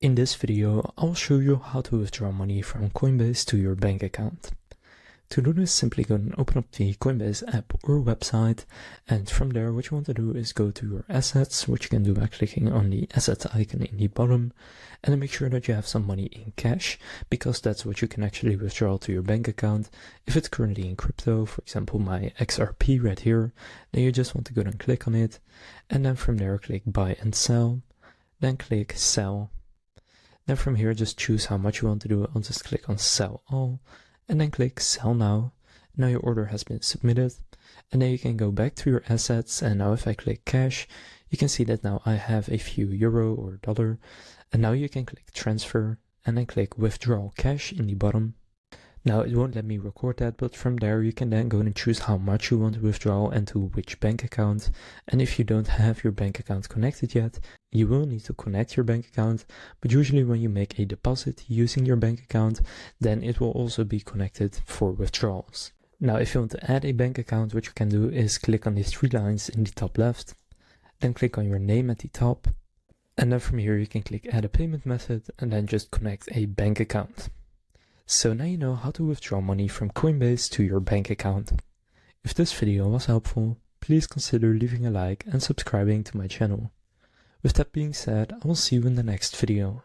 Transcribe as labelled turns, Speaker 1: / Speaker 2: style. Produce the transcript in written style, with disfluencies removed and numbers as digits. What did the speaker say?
Speaker 1: In this video, I'll show you how to withdraw money from Coinbase to your bank account. To do this, simply go and open up the Coinbase app or website, and from there what you want to do is go to your assets, which you can do by clicking on the assets icon in the bottom, and then make sure that you have some money in cash, because that's what you can actually withdraw to your bank account. If it's currently in crypto, for example my XRP right here, then you just want to go and click on it, and then from there click buy and sell, then click sell. Then from here, just choose how much you want to do. I'll just click on sell all, and then click sell now. Now your order has been submitted, and then you can go back to your assets. And now if I click cash, you can see that now I have a few euro or dollar, and now you can click transfer and then click withdraw cash in the bottom. Now it won't let me record that, but from there you can then go and choose how much you want to withdraw and to which bank account. And if you don't have your bank account connected yet, you will need to connect your bank account, but usually when you make a deposit using your bank account, then it will also be connected for withdrawals. Now if you want to add a bank account, what you can do is click on these three lines in the top left, then click on your name at the top, and then from here you can click add a payment method and then just connect a bank account. So now you know how to withdraw money from Coinbase to your bank account. If this video was helpful, please consider leaving a like and subscribing to my channel. With that being said, I will see you in the next video.